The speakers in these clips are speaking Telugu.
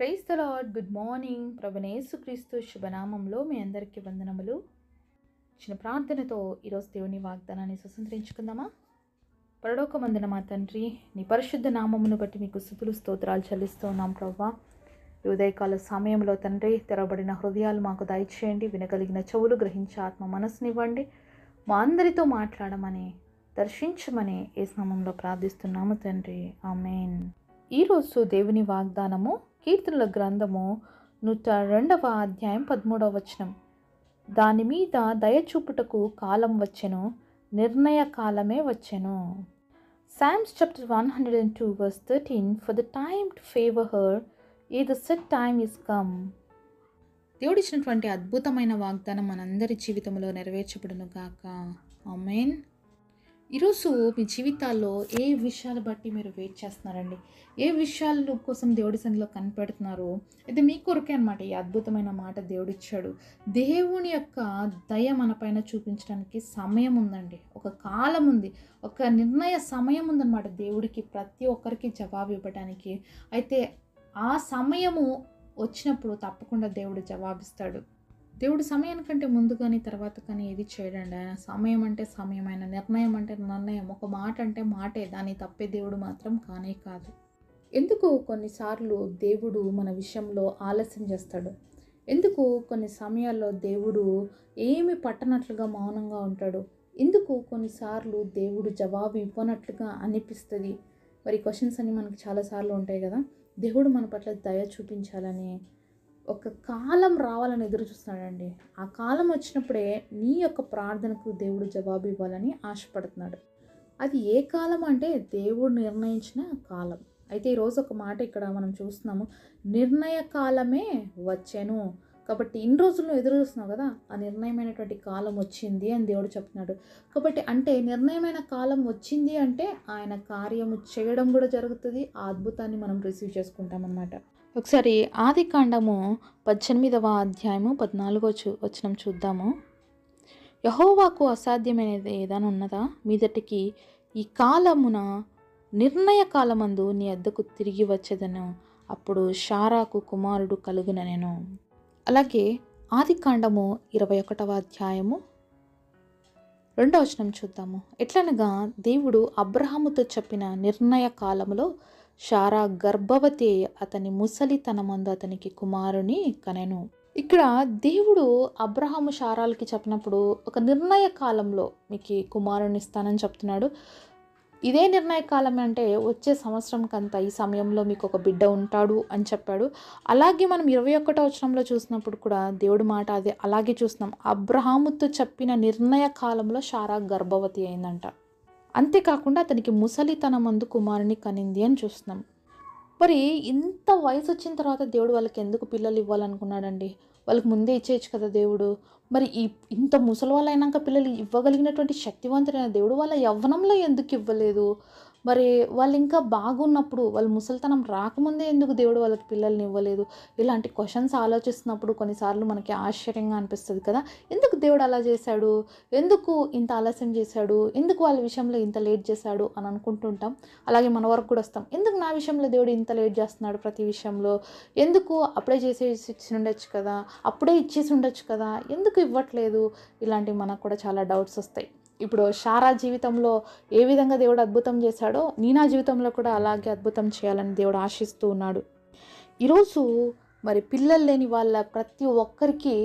Praise the lord. Good morning. ప్రభువైన యేసుక్రీస్తు శుభనామంలో మీ అందరికీ వందనములు. చిన్న ప్రార్థనతో ఈరోజు దేవుని వాగ్దానాన్ని స్వతంత్రించుకుందామా? పరలోకమందున మా తండ్రి, నీ పరిశుద్ధ నామమును బట్టి మీకు స్తుతులు స్తోత్రాలు చెల్లిస్తూ ఉన్నాం ప్రభువా. ఈ ఉదయకాల సమయంలో తండ్రి, తెరవబడిన హృదయాలు మాకు దయచేయండి, వినగలిగిన చెవులు గ్రహించే ఆత్మ మనసునివ్వండి. మా అందరితో మాట్లాడమని, దర్శించమని యేసు నామములో ప్రార్థిస్తున్నాము తండ్రి, ఆమేన్. ఈరోజు దేవుని వాగ్దానము కీర్తనల గ్రంథము 102వ అధ్యాయం 13వ వచనం. దాని మీద దయచూపుటకు కాలం వచ్చెను, నిర్ణయ కాలమే వచ్చెను. Psalms chapter 102 verse 13. For the time to favor her, the set time is come. దేవుడిచ్చినటువంటి అద్భుతమైన వాగ్దానం మనందరి జీవితంలో నెరవేర్చబడును గాక. ఆమేన్. ఈరోజు మీ జీవితాల్లో ఏ విషయాల బట్టి మీరు వెయిట్ చేస్తున్నారండి? ఏ విషయాల కోసం దేవుడి సన్నిధిలో కనిపెడుతున్నారు? ఇది మీ కొరకే అనమాట. ఈ అద్భుతమైన మాట దేవుడిచ్చాడు. దేవుని యొక్క దయ మన పైన చూపించడానికి సమయం ఉందండి, ఒక కాలం ఉంది, ఒక నిర్ణయ సమయం ఉందన్నమాట. దేవుడికి ప్రతి ఒక్కరికి జవాబు ఇవ్వడానికి. అయితే ఆ సమయము వచ్చినప్పుడు తప్పకుండా దేవుడు జవాబిస్తాడు. దేవుడు సమయానికంటే ముందు కానీ తర్వాత కానీ ఏది చేయడండి. ఆయన సమయం అంటే సమయం, ఆయన నిర్ణయం అంటే నిర్ణయం, ఒక మాట అంటే మాటే, దాన్ని తప్పే దేవుడు మాత్రం కానే కాదు. ఎందుకు కొన్నిసార్లు దేవుడు మన విషయంలో ఆలస్యం చేస్తాడు? ఎందుకు కొన్ని సమయాల్లో దేవుడు ఏమి పట్టనట్లుగా మౌనంగా ఉంటాడు? ఎందుకు కొన్నిసార్లు దేవుడు జవాబు ఇవ్వనట్లుగా అనిపిస్తుంది? మరి క్వశ్చన్స్ అన్నీ మనకు చాలాసార్లు ఉంటాయి కదా. దేవుడు మన పట్ల దయ చూపించాలని, ఒక కాలం రావాలని ఎదురు చూస్తున్నాడండి. ఆ కాలం వచ్చినప్పుడే నీ యొక్క ప్రార్థనకు దేవుడు జవాబు ఇవ్వాలని ఆశపడుతున్నాడు. అది ఏ కాలం అంటే దేవుడు నిర్ణయించిన కాలం. అయితే ఈరోజు ఒక మాట ఇక్కడ మనం చూస్తున్నాము, నిర్ణయ కాలమే వచ్చెను. కాబట్టి ఇన్ని రోజులు ఎదురు చూస్తున్నావు కదా, ఆ నిర్ణయమైనటువంటి కాలం వచ్చింది అని దేవుడు చెప్తున్నాడు. కాబట్టి అంటే నిర్ణయమైన కాలం వచ్చింది అంటే ఆయన కార్యము చేయడం కూడా జరుగుతుంది. ఆ అద్భుతాన్ని మనం రిసీవ్ చేసుకుంటాం అన్నమాట. ఒకసారి ఆదికాండము 18వ అధ్యాయము 14వ వచనం చూద్దాము. యెహోవాకు అసాధ్యమైనది ఏదైనా ఉన్నదా? మీదటికి ఈ కాలమున నిర్ణయ కాలమందు నీ వద్దకు తిరిగి వచ్చేదను, అప్పుడు శారాకు కుమారుడు కలుగుననెను. అలాగే ఆదికాండము 21వ అధ్యాయము 2వ వచనం చూద్దాము. ఎట్లనగా దేవుడు అబ్రహాముతో చెప్పిన నిర్ణయ కాలములో శారా గర్భవతి అతని ముసలితనమందు అతనికి కుమారుని కనెను. ఇక్కడ దేవుడు అబ్రహాము శారాలకి చెప్పినప్పుడు ఒక నిర్ణయ కాలంలో మీకు కుమారుని ఇస్తానని చెప్తున్నాడు. ఇదే నిర్ణయ కాలం అంటే వచ్చే సంవత్సరం కంతా ఈ సమయంలో మీకు ఒక బిడ్డ ఉంటాడు అని చెప్పాడు. అలాగే మనం 21వ వచనంలో చూసినప్పుడు కూడా దేవుడి మాట అదే అలాగే చూస్తున్నాం. అబ్రహాముతో చెప్పిన నిర్ణయ కాలంలో శారా గర్భవతి అయిందంట. అంతేకాకుండా అతనికి ముసలితనమందు కుమారుని కనింది అని చూస్తున్నాం. మరి ఇంత వయసు వచ్చిన తర్వాత దేవుడు వాళ్ళకి ఎందుకు పిల్లలు ఇవ్వాలనుకున్నాడండి? వాళ్ళకి ముందే ఇచ్చేయచ్చు కదా దేవుడు. మరి ఇంత ముసలి వాళ్ళు అయినాక పిల్లలు ఇవ్వగలిగినటువంటి శక్తివంతుడైన దేవుడు వాళ్ళ యవ్వనంలో ఎందుకు ఇవ్వలేదు? మరి వాళ్ళు ఇంకా బాగున్నప్పుడు, వాళ్ళు ముసలితనం రాకముందే ఎందుకు దేవుడు వాళ్ళకి పిల్లల్ని ఇవ్వలేదు? ఇలాంటి క్వశ్చన్స్ ఆలోచిస్తున్నప్పుడు కొన్నిసార్లు మనకి ఆశ్చర్యంగా అనిపిస్తుంది కదా. ఎందుకు దేవుడు అలా చేశాడు? ఎందుకు ఇంత ఆలస్యం చేశాడు? ఎందుకు వాళ్ళ విషయంలో ఇంత లేట్ చేశాడు అని అనుకుంటుంటాం. అలాగే మన వరకు కూడా వస్తాం, ఎందుకు నా విషయంలో దేవుడు ఇంత లేట్ చేస్తున్నాడు ప్రతి విషయంలో? ఎందుకు అప్పుడే ఇచ్చి ఉండొచ్చు కదా, అప్పుడే ఇచ్చేసి ఉండొచ్చు కదా, ఎందుకు ఇవ్వట్లేదు? ఇలాంటివి మనకు కూడా చాలా డౌట్స్ వస్తాయి. ఇప్పుడు శారా జీవితంలో ఏ విధంగా దేవుడు అద్భుతం చేశాడో నా జీవితంలో కూడా అలాగే అద్భుతం చేయాలని దేవుడు ఆశిస్తూ ఉన్నాడు. ఈరోజు మరి పిల్లలు లేని వాళ్ళ ప్రతి ఒక్కరికి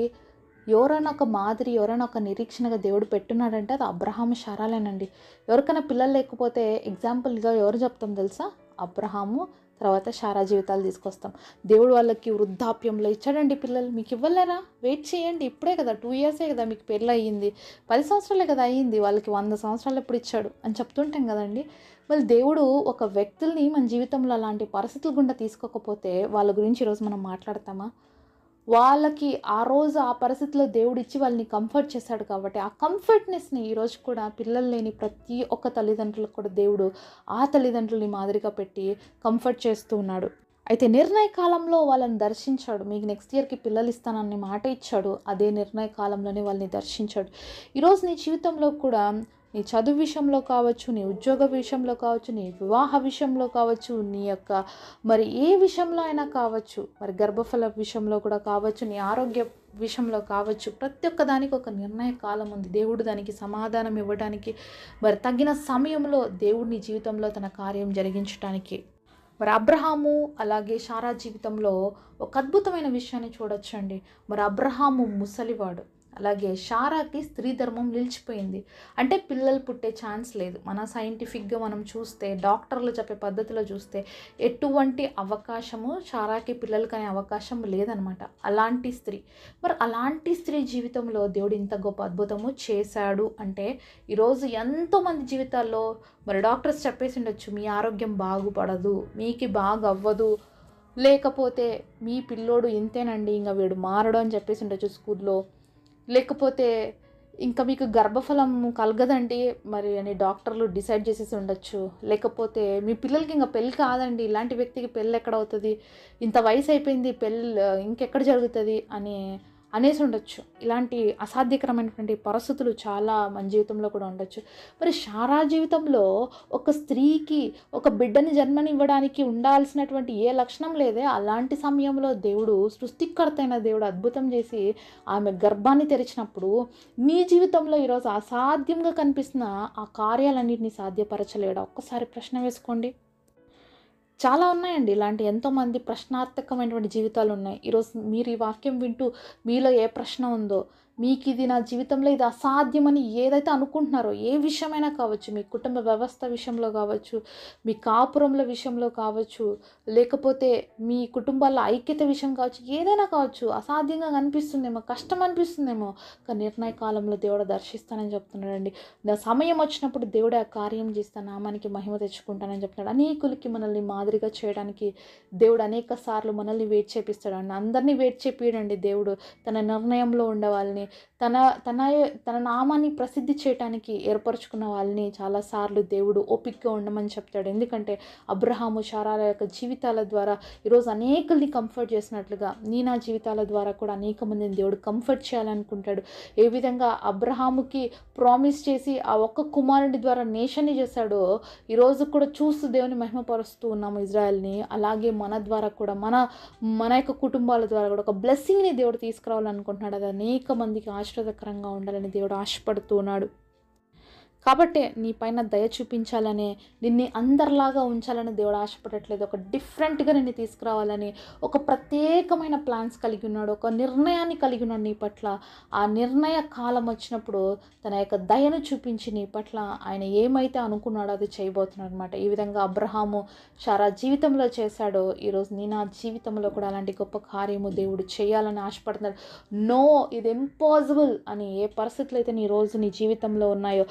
ఎవరైనా ఒక మాదిరి, ఎవరైనా ఒక నిరీక్షణగా దేవుడు పెట్టున్నాడంటే అది అబ్రహాము శారాలేనండి. ఎవరికైనా పిల్లలు లేకపోతే ఎగ్జాంపుల్గా ఎవరు చెప్తాం తెలుసా? అబ్రహాము, తర్వాత శారా జీవితాలు తీసుకొస్తాం. దేవుడు వాళ్ళకి వృద్ధాప్యంలో ఇచ్చాడండి పిల్లలు. మీకు ఇవ్వలేరా? వెయిట్ చేయండి, ఇప్పుడే కదా 2 ఇయర్సే కదా మీకు పెళ్ళి అయ్యింది, 10 సంవత్సరాలే కదా అయ్యింది, వాళ్ళకి 100 సంవత్సరాలు ఎప్పుడు ఇచ్చాడు అని చెప్తుంటాం కదండి. మళ్ళీ దేవుడు ఒక వ్యక్తుల్ని మన జీవితంలో అలాంటి పరిస్థితుల గుండా తీసుకోకపోతే వాళ్ళ గురించి ఈరోజు మనం మాట్లాడతామా? వాళ్ళకి ఆ రోజు ఆ పరిస్థితిలో దేవుడు ఇచ్చి వాళ్ళని కంఫర్ట్ చేశాడు కాబట్టి ఆ కంఫర్ట్నెస్ని ఈరోజు కూడా పిల్లలు లేని ప్రతి ఒక్క తల్లిదండ్రులకు కూడా దేవుడు ఆ తల్లిదండ్రులని మాదిరిగా పెట్టి కంఫర్ట్ చేస్తూ ఉన్నాడు. అయితే నిర్ణయ కాలంలో వాళ్ళని దర్శించాడు. మీకు నెక్స్ట్ ఇయర్కి పిల్లలు ఇస్తానని మాట ఇచ్చాడు. అదే నిర్ణయ కాలంలోనే వాళ్ళని దర్శించాడు. ఈరోజు నీ జీవితంలో కూడా నీ చదువు విషయంలో కావచ్చు, నీ ఉద్యోగ విషయంలో కావచ్చు, నీ వివాహ విషయంలో కావచ్చు, నీ యొక్క మరి ఏ విషయంలో అయినా కావచ్చు, మరి గర్భఫల విషయంలో కూడా కావచ్చు, నీ ఆరోగ్య విషయంలో కావచ్చు, ప్రతి ఒక్క దానికి ఒక నిర్ణయ కాలం ఉంది. దేవుడు దానికి సమాధానం ఇవ్వడానికి, మరి తగిన సమయంలో దేవుడు నీ జీవితంలో తన కార్యం జరిగించడానికి. మరి అబ్రహాము అలాగే శారా జీవితంలో ఒక అద్భుతమైన విషయాన్ని చూడొచ్చండి. మరి అబ్రహాము ముసలివాడు, అలాగే శారాకి స్త్రీ ధర్మం నిలిచిపోయింది. అంటే పిల్లలు పుట్టే ఛాన్స్ లేదు. మన సైంటిఫిక్గా మనం చూస్తే, డాక్టర్లు చెప్పే పద్ధతిలో చూస్తే ఎటువంటి అవకాశము శారాకి పిల్లలు కనే అవకాశం లేదనమాట. అలాంటి స్త్రీ, మరి అలాంటి స్త్రీ జీవితంలో దేవుడు ఇంత గొప్ప అద్భుతము చేశాడు అంటే, ఈరోజు ఎంతోమంది జీవితాల్లో మరి డాక్టర్స్ చెప్పేసి ఉండొచ్చు, మీ ఆరోగ్యం బాగుపడదు, మీకు బాగా అవ్వదు, లేకపోతే మీ పిల్లోడు ఇంతేనండి, ఇంకా వీడు మారడు అని చెప్పేసి ఉండొచ్చు స్కూల్లో, లేకపోతే ఇంకా మీకు గర్భఫలం కలగదండి మరి అని డాక్టర్లు డిసైడ్ చేసేసి ఉండొచ్చు, లేకపోతే మీ పిల్లలకి ఇంకా పెళ్ళి కాదండి, ఇలాంటి వ్యక్తికి పెళ్ళి ఎక్కడ అవుతుంది, ఇంత వయసు అయిపోయింది, పెళ్ళి ఇంకెక్కడ జరుగుతుంది అనేసి ఉండొచ్చు. ఇలాంటి అసాధ్యకరమైనటువంటి పరిస్థితులు చాలా మన జీవితంలో కూడా ఉండొచ్చు. మరి శారా జీవితంలో ఒక స్త్రీకి ఒక బిడ్డని జన్మనివ్వడానికి ఉండాల్సినటువంటి ఏ లక్షణం లేదే, అలాంటి సమయంలో దేవుడు, సృష్టికర్త అయిన దేవుడు అద్భుతం చేసి ఆమె గర్భాన్ని తెరిచినప్పుడు, నీ జీవితంలో ఈరోజు అసాధ్యంగా కనిపిస్తున్న ఆ కార్యాలన్నింటినీ సాధ్యపరచలేడా? ఒక్కసారి ప్రశ్న వేసుకోండి. చాలా ఉన్నాయండి ఇలాంటి ఎంతోమంది ప్రశ్నార్థకమైనటువంటి జీవితాలు ఉన్నాయి. ఈరోజు మీరు ఈ వాక్యం వింటూ మీలో ఏ ప్రశ్న ఉందో, మీకు ఇది నా జీవితంలో ఇది అసాధ్యమని ఏదైతే అనుకుంటున్నారో, ఏ విషయమైనా కావచ్చు, మీ కుటుంబ వ్యవస్థ విషయంలో కావచ్చు, మీ కాపురంల విషయంలో కావచ్చు, లేకపోతే మీ కుటుంబాల ఐక్యత విషయం కావచ్చు, ఏదైనా కావచ్చు, అసాధ్యంగా కనిపిస్తుందేమో, కష్టం అనిపిస్తుందేమో, కానీ నిర్ణయ కాలంలో దేవుడు దర్శిస్తానని చెప్తున్నాడండి. నా సమయం వచ్చినప్పుడు దేవుడు ఆ కార్యం చేస్తాను, నామానికి మహిమ తెచ్చుకుంటానని చెప్తున్నాడు. అనేకులకి మనల్ని మాదిరిగా చేయడానికి దేవుడు అనేక సార్లు మనల్ని వెయిట్ చేపిస్తాడు అండి. అందరినీ వెయిట్ చేపియడండి దేవుడు. తన నిర్ణయంలో ఉండే వాళ్ళని, తన తన తన నామాన్ని ప్రసిద్ధి చేయడానికి ఏర్పరచుకున్న వాళ్ళని చాలాసార్లు దేవుడు ఓపికగా ఉండమని చెప్తాడు. ఎందుకంటే అబ్రహాము శారాల యొక్క జీవితాల ద్వారా ఈరోజు అనేకుల్ని కంఫర్ట్ చేసినట్లుగా నా జీవితాల ద్వారా కూడా అనేక మందిని దేవుడు కంఫర్ట్ చేయాలనుకుంటాడు. ఏ విధంగా అబ్రహాముకి ప్రామిస్ చేసి ఆ ఒక్క కుమారుడి ద్వారా నేషన్ని చేశాడో, ఈరోజు కూడా చూస్తూ దేవుని మహిమపరుస్తూ ఉన్నాము ఇజ్రాయెల్ని. అలాగే మన ద్వారా కూడా మన యొక్క కుటుంబాల ద్వారా కూడా ఒక బ్లెస్సింగ్ని దేవుడు తీసుకురావాలనుకుంటున్నాడు. అది అనేక మందికి ఆశీర్వాదకరంగా ఉండాలని దేవుడు ఆశపడుతూ ఉన్నాడు. కాబట్టే నీ పైన దయ చూపించాలని, నిన్ను అందరిలాగా ఉంచాలని దేవుడు ఆశపడట్లేదు. ఒక డిఫరెంట్గా నిన్ను తీసుకురావాలని ఒక ప్రత్యేకమైన ప్లాన్స్ కలిగి ఉన్నాడు. ఒక నిర్ణయాన్ని కలిగి ఉన్నాడు నీ పట్ల. ఆ నిర్ణయ కాలం వచ్చినప్పుడు తన యొక్క దయను చూపించి నీ పట్ల ఆయన ఏమైతే అనుకున్నాడో అది చేయబోతున్నాడు అనమాట. ఈ విధంగా అబ్రహాము శారా జీవితంలో చేశాడో, ఈరోజు నా జీవితంలో కూడా అలాంటి గొప్ప కార్యము దేవుడు చేయాలని ఆశపడుతున్నాడు. నో, ఇది ఇంపాసిబుల్ అని ఏ పరిస్థితులు అయితే నీ రోజు నీ జీవితంలో ఉన్నాయో,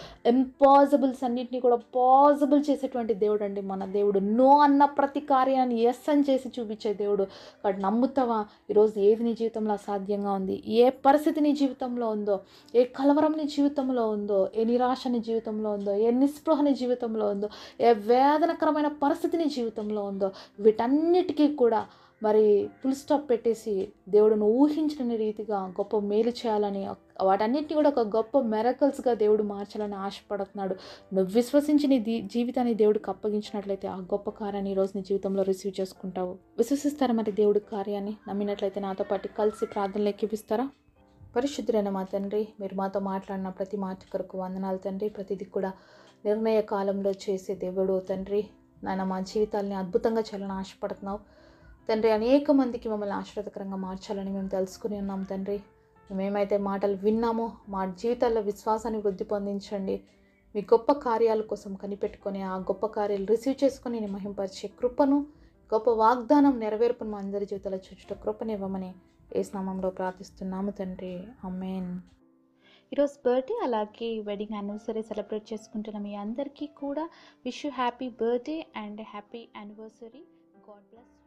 ఇంపాసిబుల్స్ అన్నింటినీ కూడా పాసిబుల్ చేసేటువంటి దేవుడు అండి మన దేవుడు. నో అన్న ప్రతి కార్యాన్ని ఎస్ అని చేసి చూపించే దేవుడు. కాబట్టి నమ్ముతావా? ఈరోజు ఏది నీ జీవితంలో అసాధ్యంగా ఉంది, ఏ పరిస్థితి నీ జీవితంలో ఉందో, ఏ కలవరం నీ జీవితంలో ఉందో, ఏ నిరాశ నీ జీవితంలో ఉందో, ఏ నిస్పృహ నీ జీవితంలో ఉందో, ఏ వేదనకరమైన పరిస్థితి నీ జీవితంలో ఉందో, వీటన్నిటికీ కూడా మరి ఫుల్ స్టాప్ పెట్టేసి దేవుడును ఊహించిన రీతిగా గొప్ప మేలు చేయాలని, వాటన్నిటిని కూడా ఒక గొప్ప మెరకల్స్గా దేవుడు మార్చాలని ఆశపడుతున్నాడు. నువ్వు విశ్వసించి నీ జీవితాన్ని దేవుడికి అప్పగించినట్లయితే ఆ గొప్ప కార్యాన్ని ఈరోజు నీ జీవితంలో రిసీవ్ చేసుకుంటావు. విశ్వసిస్తారా మరి దేవుడి కార్యాన్ని? నమ్మినట్లయితే నాతో పాటు కలిసి ప్రార్థనలు ఎక్కిపిస్తారా? పరిశుద్ధులైన మా తండ్రి, మీరు మాతో మాట్లాడిన ప్రతి మాట కొరకు వందనాలు తండ్రి. ప్రతిదీ కూడా నిర్ణయ కాలంలో చేసే దేవుడు తండ్రి. నాయన మా జీవితాలని అద్భుతంగా చేయాలని ఆశపడుతున్నావు తండ్రి. అనేక మందికి మమ్మల్ని ఆశీర్వాదకరంగా మార్చాలని మేము తెలుసుకుని ఉన్నాం తండ్రి. మేమైతే మాటలు విన్నామో మా జీవితాల్లో విశ్వాసాన్ని వృద్ధి పొందించండి. మీ గొప్ప కార్యాల కోసం కనిపెట్టుకొని ఆ గొప్ప కార్యాలు రిసీవ్ చేసుకొని నేను మహింపరిచే కృపను, గొప్ప వాగ్దానం నెరవేర్పును మా అందరి జీవితాల్లో చూచుట కృపనివ్వమని యేసు నామములో ప్రార్థిస్తున్నాము తండ్రి. ఆమేన్. ఈరోజు బర్త్డే అలాగే వెడ్డింగ్ యానివర్సరీ సెలబ్రేట్ చేసుకుంటున్న మీ అందరికీ కూడా wish you happy birthday and happy anniversary. God bless.